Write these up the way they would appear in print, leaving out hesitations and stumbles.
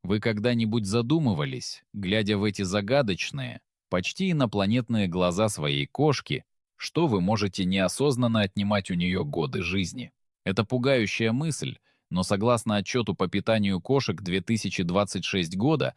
Вы когда-нибудь задумывались, глядя в эти загадочные, почти инопланетные глаза своей кошки, что вы можете неосознанно отнимать у нее годы жизни? Это пугающая мысль, но согласно отчету по питанию кошек 2026 года,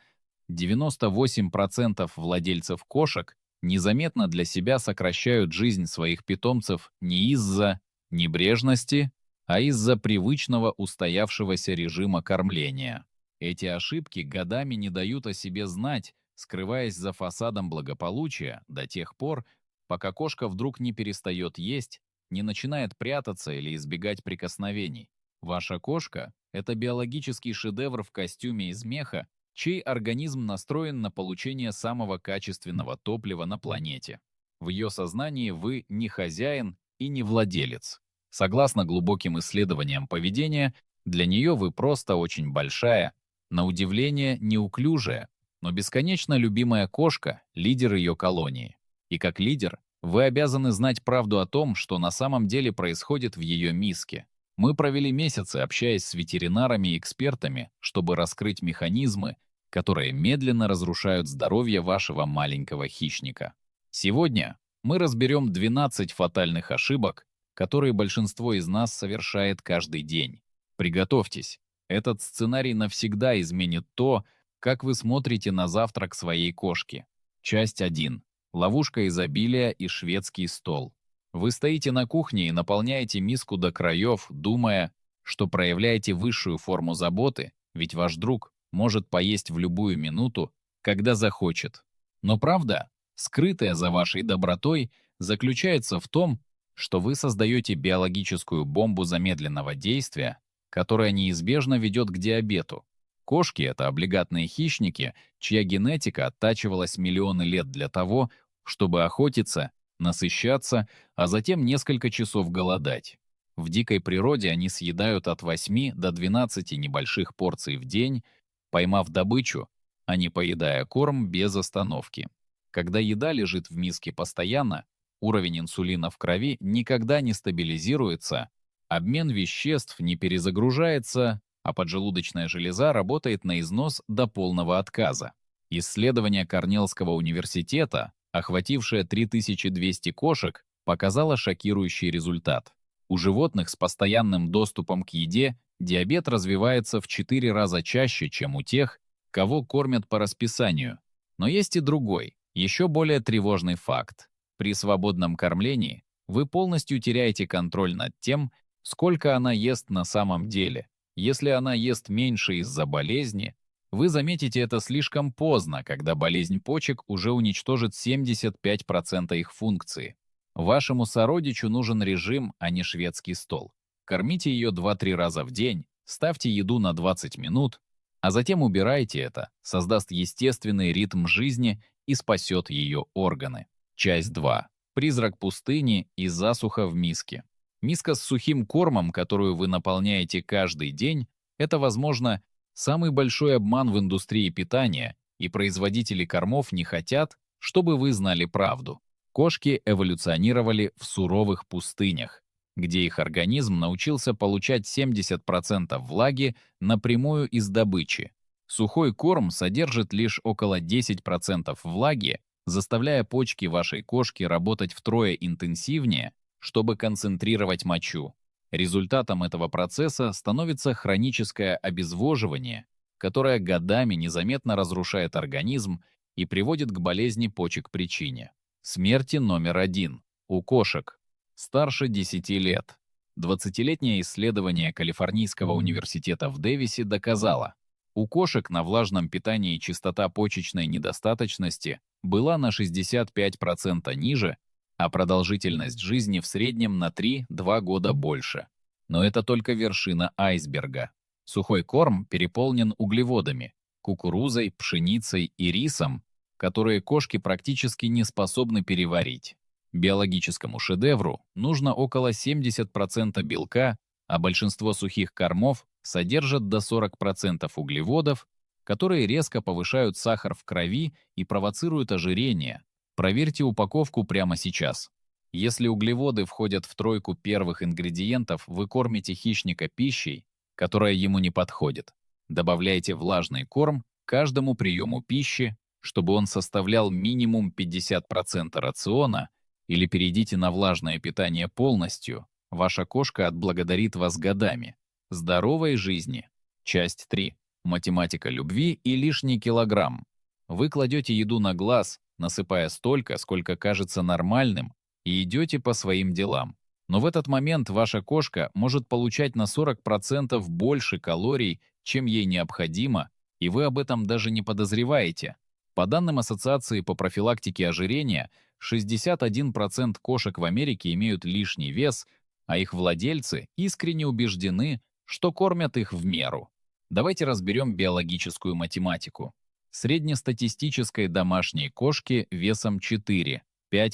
98% владельцев кошек незаметно для себя сокращают жизнь своих питомцев не из-за небрежности, а из-за привычного устоявшегося режима кормления. Эти ошибки годами не дают о себе знать, скрываясь за фасадом благополучия до тех пор, пока кошка вдруг не перестает есть, не начинает прятаться или избегать прикосновений. Ваша кошка — это биологический шедевр в костюме из меха, чей организм настроен на получение самого качественного топлива на планете. В ее сознании вы не хозяин и не владелец. Согласно глубоким исследованиям поведения, для нее вы просто очень большая, на удивление неуклюжая, но бесконечно любимая кошка — лидер ее колонии. И как лидер, вы обязаны знать правду о том, что на самом деле происходит в ее миске. Мы провели месяцы, общаясь с ветеринарами и экспертами, чтобы раскрыть механизмы, которые медленно разрушают здоровье вашего маленького хищника. Сегодня мы разберем 12 фатальных ошибок, которые большинство из нас совершает каждый день. Приготовьтесь. Этот сценарий навсегда изменит то, как вы смотрите на завтрак своей кошки. Часть 1. Ловушка изобилия и шведский стол. Вы стоите на кухне и наполняете миску до краев, думая, что проявляете высшую форму заботы, ведь ваш друг может поесть в любую минуту, когда захочет. Но правда, скрытая за вашей добротой, заключается в том, что вы создаете биологическую бомбу замедленного действия, которая неизбежно ведет к диабету. Кошки — это облигатные хищники, чья генетика оттачивалась миллионы лет для того, чтобы охотиться, насыщаться, а затем несколько часов голодать. В дикой природе они съедают от 8 до 12 небольших порций в день, поймав добычу, а не поедая корм без остановки. Когда еда лежит в миске постоянно, уровень инсулина в крови никогда не стабилизируется, обмен веществ не перезагружается, а поджелудочная железа работает на износ до полного отказа. Исследование Корнеллского университета, охватившее 3200 кошек, показало шокирующий результат. У животных с постоянным доступом к еде диабет развивается в 4 раза чаще, чем у тех, кого кормят по расписанию. Но есть и другой, еще более тревожный факт. При свободном кормлении вы полностью теряете контроль над тем, сколько она ест на самом деле. Если она ест меньше из-за болезни, вы заметите это слишком поздно, когда болезнь почек уже уничтожит 75% их функции. Вашему сородичу нужен режим, а не шведский стол. Кормите ее 2-3 раза в день, ставьте еду на 20 минут, а затем убирайте это, создаст естественный ритм жизни и спасет ее органы. Часть 2. Призрак пустыни и засуха в миске. Миска с сухим кормом, которую вы наполняете каждый день, это, возможно, самый большой обман в индустрии питания, и производители кормов не хотят, чтобы вы знали правду. Кошки эволюционировали в суровых пустынях, где их организм научился получать 70% влаги напрямую из добычи. Сухой корм содержит лишь около 10% влаги, заставляя почки вашей кошки работать втрое интенсивнее, чтобы концентрировать мочу. Результатом этого процесса становится хроническое обезвоживание, которое годами незаметно разрушает организм и приводит к болезни почек причине. Смерти номер 1. У кошек. Старше 10 лет. 20-летнее исследование Калифорнийского университета в Дэвисе доказало, у кошек на влажном питании частота почечной недостаточности была на 65% ниже, а продолжительность жизни в среднем на 3-2 года больше. Но это только вершина айсберга. Сухой корм переполнен углеводами, кукурузой, пшеницей и рисом, которые кошки практически не способны переварить. Биологическому шедевру нужно около 70% белка, а большинство сухих кормов содержат до 40% углеводов, которые резко повышают сахар в крови и провоцируют ожирение. Проверьте упаковку прямо сейчас. Если углеводы входят в тройку первых ингредиентов, вы кормите хищника пищей, которая ему не подходит. Добавляйте влажный корм к каждому приему пищи, чтобы он составлял минимум 50% рациона, или перейдите на влажное питание полностью. Ваша кошка отблагодарит вас годами. Здоровой жизни. Часть 3. Математика любви и лишний килограмм. Вы кладете еду на глаз, насыпая столько, сколько кажется нормальным, и идете по своим делам. Но в этот момент ваша кошка может получать на 40% больше калорий, чем ей необходимо, и вы об этом даже не подозреваете. По данным Ассоциации по профилактике ожирения, 61% кошек в Америке имеют лишний вес, а их владельцы искренне убеждены, что кормят их в меру. Давайте разберем биологическую математику. Среднестатистической домашней кошке весом 4-5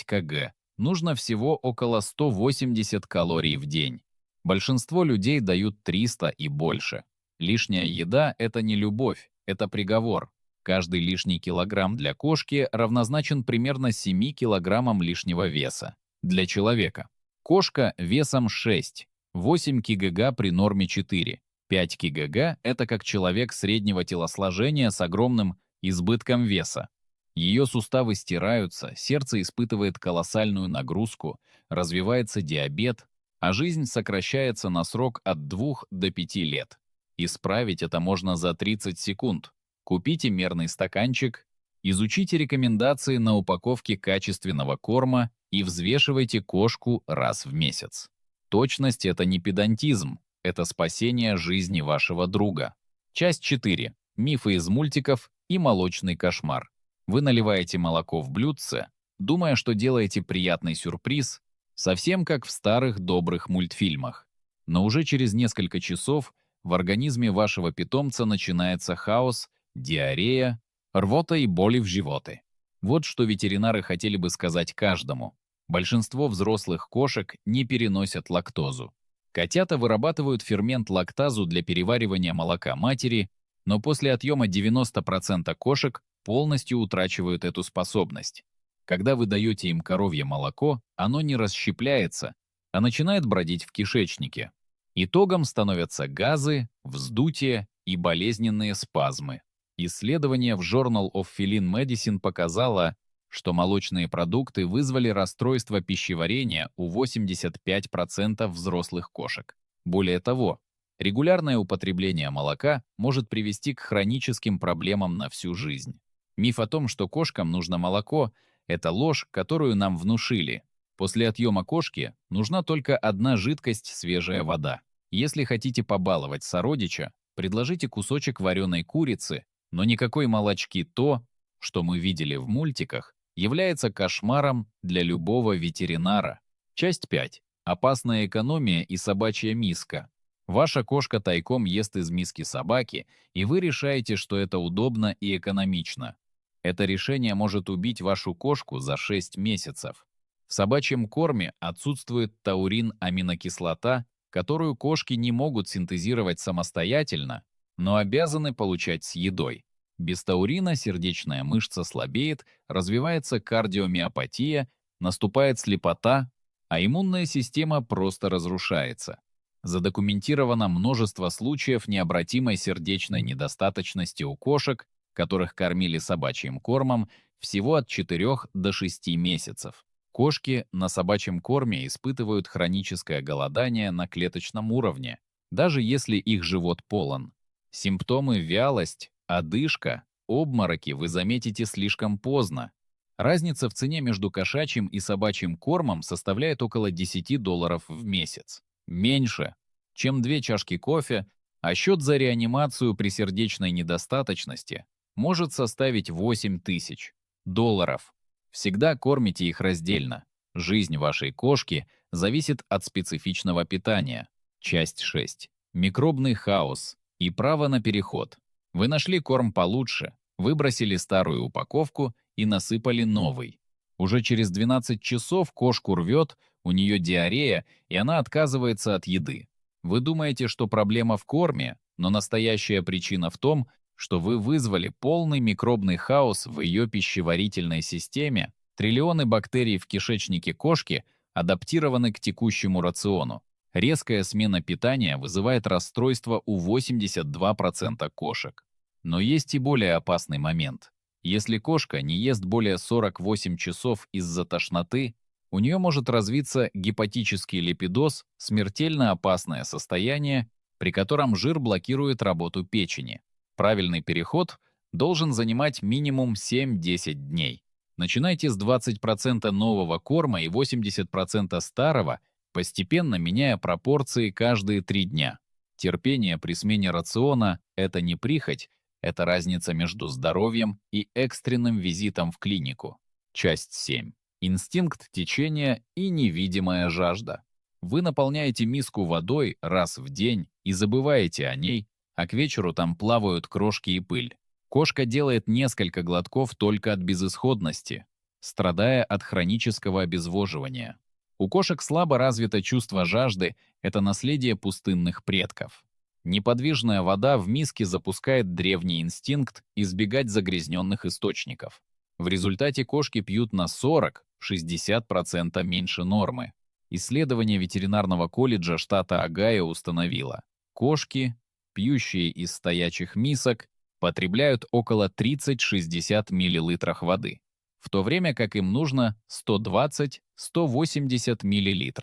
кг нужно всего около 180 калорий в день. Большинство людей дают 300 и больше. Лишняя еда – это не любовь, это приговор. Каждый лишний килограмм для кошки равнозначен примерно 7 килограммам лишнего веса. Для человека. Кошка весом 6, 8 кг при норме 4. 5 кг – это как человек среднего телосложения с огромным избытком веса. Ее суставы стираются, сердце испытывает колоссальную нагрузку, развивается диабет, а жизнь сокращается на срок от 2 до 5 лет. Исправить это можно за 30 секунд. Купите мерный стаканчик, изучите рекомендации на упаковке качественного корма и взвешивайте кошку раз в месяц. Точность – это не педантизм, это спасение жизни вашего друга. Часть 4. Мифы из мультиков и молочный кошмар. Вы наливаете молоко в блюдце, думая, что делаете приятный сюрприз, совсем как в старых добрых мультфильмах. Но уже через несколько часов в организме вашего питомца начинается хаос, диарея, рвота и боли в животе. Вот что ветеринары хотели бы сказать каждому. Большинство взрослых кошек не переносят лактозу. Котята вырабатывают фермент лактазу для переваривания молока матери, но после отъема 90% кошек полностью утрачивают эту способность. Когда вы даете им коровье молоко, оно не расщепляется, а начинает бродить в кишечнике. Итогом становятся газы, вздутие и болезненные спазмы. Исследование в Journal of Feline Medicine показало, что молочные продукты вызвали расстройство пищеварения у 85% взрослых кошек. Более того, регулярное употребление молока может привести к хроническим проблемам на всю жизнь. Миф о том, что кошкам нужно молоко, это ложь, которую нам внушили. После отъема кошки нужна только одна жидкость – свежая вода. Если хотите побаловать сородича, предложите кусочек вареной курицы, но никакой молочки. То, что мы видели в мультиках, является кошмаром для любого ветеринара. Часть 5. Опасная экономия и собачья миска. Ваша кошка тайком ест из миски собаки, и вы решаете, что это удобно и экономично. Это решение может убить вашу кошку за 6 месяцев. В собачьем корме отсутствует таурин-аминокислота, которую кошки не могут синтезировать самостоятельно, но обязаны получать с едой. Без таурина сердечная мышца слабеет, развивается кардиомиопатия, наступает слепота, а иммунная система просто разрушается. Задокументировано множество случаев необратимой сердечной недостаточности у кошек, которых кормили собачьим кормом всего от 4 до 6 месяцев. Кошки на собачьем корме испытывают хроническое голодание на клеточном уровне, даже если их живот полон. Симптомы вялость, одышка, обмороки вы заметите слишком поздно. Разница в цене между кошачьим и собачьим кормом составляет около $10 в месяц. Меньше, чем 2 чашки кофе, а счет за реанимацию при сердечной недостаточности может составить $8000. Всегда кормите их раздельно. Жизнь вашей кошки зависит от специфичного питания. Часть 6. Микробный хаос и право на переход. Вы нашли корм получше, выбросили старую упаковку и насыпали новый. Уже через 12 часов кошку рвет, у нее диарея, и она отказывается от еды. Вы думаете, что проблема в корме, но настоящая причина в том, что вы вызвали полный микробный хаос в ее пищеварительной системе. Триллионы бактерий в кишечнике кошки адаптированы к текущему рациону. Резкая смена питания вызывает расстройство у 82% кошек. Но есть и более опасный момент. Если кошка не ест более 48 часов из-за тошноты, у нее может развиться гепатический липидоз, смертельно опасное состояние, при котором жир блокирует работу печени. Правильный переход должен занимать минимум 7-10 дней. Начинайте с 20% нового корма и 80% старого, постепенно меняя пропорции каждые 3 дня. Терпение при смене рациона– это не прихоть, это разница между здоровьем и экстренным визитом в клинику. Часть 7. Инстинкт течения и невидимая жажда. Вы наполняете миску водой раз в день и забываете о ней, а к вечеру там плавают крошки и пыль. Кошка делает несколько глотков только от безысходности, страдая от хронического обезвоживания. У кошек слабо развито чувство жажды, это наследие пустынных предков. Неподвижная вода в миске запускает древний инстинкт избегать загрязненных источников. В результате кошки пьют на 40–60% меньше нормы. Исследование ветеринарного колледжа штата Огайо установило, кошки, пьющие из стоячих мисок, потребляют около 30–60 мл воды, в то время как им нужно 120–180 мл.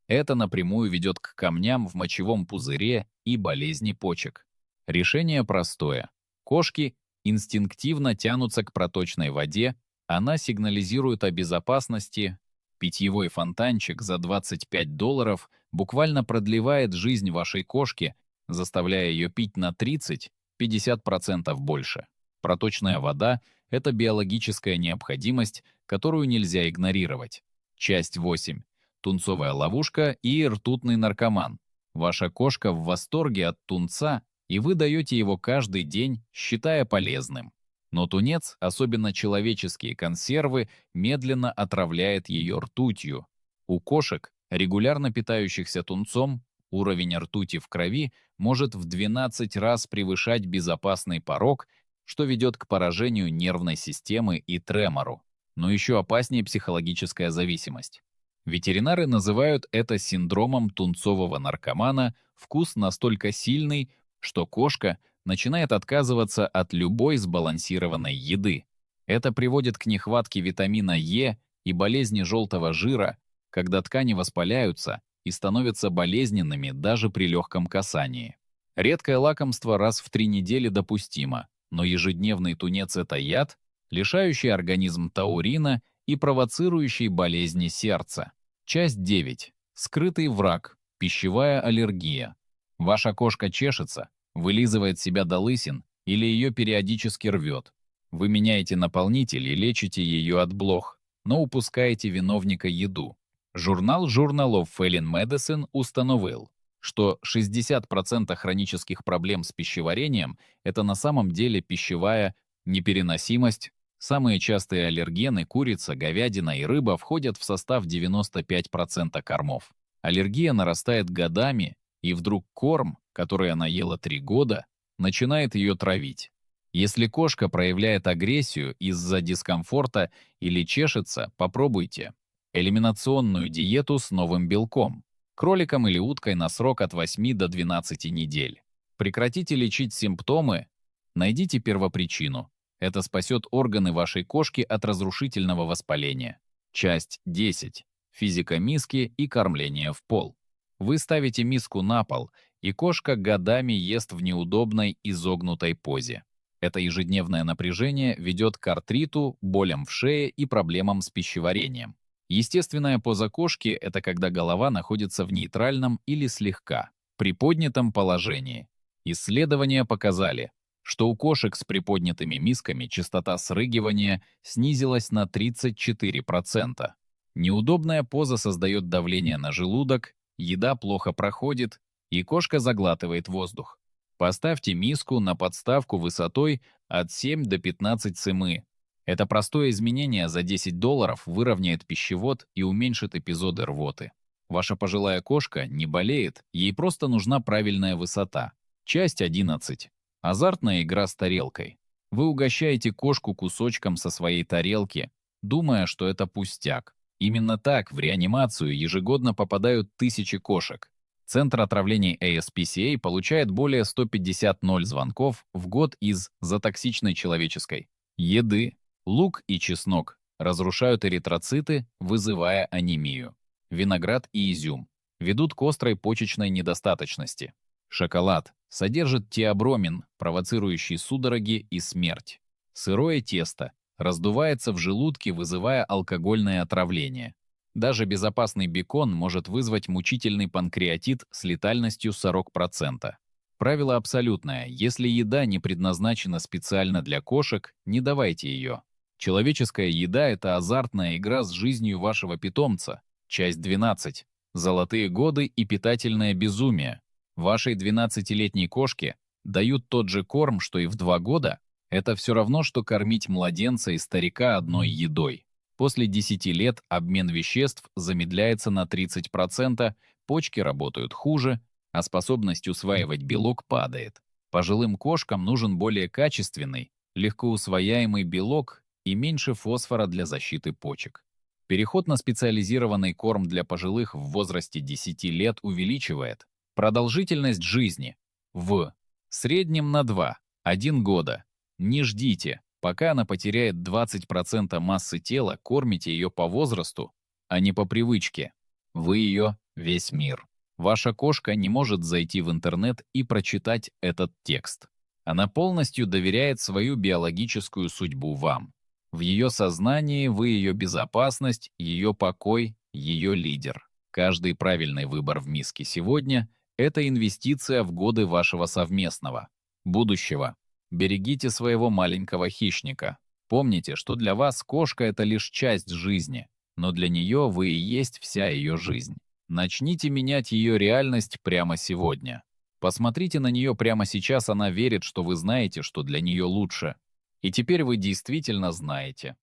Это напрямую ведет к камням в мочевом пузыре и болезни почек. Решение простое. Кошки инстинктивно тянутся к проточной воде, она сигнализирует о безопасности. Питьевой фонтанчик за $25 буквально продлевает жизнь вашей кошки, заставляя ее пить на 30–50% больше. Проточная вода – это биологическая необходимость, которую нельзя игнорировать. Часть 8. Тунцовая ловушка и ртутный наркоман. Ваша кошка в восторге от тунца, и вы даете его каждый день, считая полезным. Но тунец, особенно человеческие консервы, медленно отравляет ее ртутью. У кошек, регулярно питающихся тунцом, уровень ртути в крови может в 12 раз превышать безопасный порог, что ведет к поражению нервной системы и тремору. Но еще опаснее психологическая зависимость. Ветеринары называют это синдромом тунцового наркомана, вкус настолько сильный, что кошка начинает отказываться от любой сбалансированной еды. Это приводит к нехватке витамина Е и болезни желтого жира, когда ткани воспаляются и становятся болезненными даже при легком касании. Редкое лакомство раз в 3 недели допустимо, но ежедневный тунец – это яд, лишающий организм таурина и провоцирующий болезни сердца. Часть 9. Скрытый враг. Пищевая аллергия. Ваша кошка чешется, вылизывает себя до лысин или ее периодически рвет. Вы меняете наполнитель и лечите ее от блох, но упускаете виновника еду. Журнал Journal of Feline Medicine установил, что 60% хронических проблем с пищеварением – это на самом деле пищевая непереносимость. Самые частые аллергены – курица, говядина и рыба – входят в состав 95% кормов. Аллергия нарастает годами, и вдруг корм, который она ела 3 года, начинает ее травить. Если кошка проявляет агрессию из-за дискомфорта или чешется, попробуйте элиминационную диету с новым белком, кроликом или уткой на срок от 8 до 12 недель. Прекратите лечить симптомы, найдите первопричину. Это спасет органы вашей кошки от разрушительного воспаления. Часть 10. Физика миски и кормление в пол. Вы ставите миску на пол, и кошка годами ест в неудобной изогнутой позе. Это ежедневное напряжение ведет к артриту, болям в шее и проблемам с пищеварением. Естественная поза кошки – это когда голова находится в нейтральном или слегка приподнятом положении. Исследования показали, что у кошек с приподнятыми мисками частота срыгивания снизилась на 34%. Неудобная поза создает давление на желудок, еда плохо проходит, и кошка заглатывает воздух. Поставьте миску на подставку высотой от 7 до 15 см. Это простое изменение за $10 выровняет пищевод и уменьшит эпизоды рвоты. Ваша пожилая кошка не болеет, ей просто нужна правильная высота. Часть 11. Азартная игра с тарелкой. Вы угощаете кошку кусочком со своей тарелки, думая, что это пустяк. Именно так в реанимацию ежегодно попадают тысячи кошек. Центр отравлений ASPCA получает более 150 звонков в год из-за токсичной человеческой еды. Лук и чеснок разрушают эритроциты, вызывая анемию. Виноград и изюм ведут к острой почечной недостаточности. Шоколад содержит теобромин, провоцирующий судороги и смерть. Сырое тесто раздувается в желудке, вызывая алкогольное отравление. Даже безопасный бекон может вызвать мучительный панкреатит с летальностью 40%. Правило абсолютное: если еда не предназначена специально для кошек, не давайте ее. Человеческая еда — это азартная игра с жизнью вашего питомца. Часть 12. Золотые годы и питательное безумие. Вашей 12-летней кошке дают тот же корм, что и в 2 года? Это все равно, что кормить младенца и старика одной едой. После 10 лет обмен веществ замедляется на 30%, почки работают хуже, а способность усваивать белок падает. Пожилым кошкам нужен более качественный, легко усвояемый белок и меньше фосфора для защиты почек. Переход на специализированный корм для пожилых в возрасте 10 лет увеличивает продолжительность жизни в среднем на 2-1 года. Не ждите, пока она потеряет 20% массы тела, кормите ее по возрасту, а не по привычке. Вы ее весь мир. Ваша кошка не может зайти в интернет и прочитать этот текст. Она полностью доверяет свою биологическую судьбу вам. В ее сознании вы ее безопасность, ее покой, ее лидер. Каждый правильный выбор в миске сегодня — это инвестиция в годы вашего совместного будущего. Берегите своего маленького хищника. Помните, что для вас кошка — это лишь часть жизни, но для нее вы и есть вся ее жизнь. Начните менять ее реальность прямо сегодня. Посмотрите на нее прямо сейчас, она верит, что вы знаете, что для нее лучше. И теперь вы действительно знаете.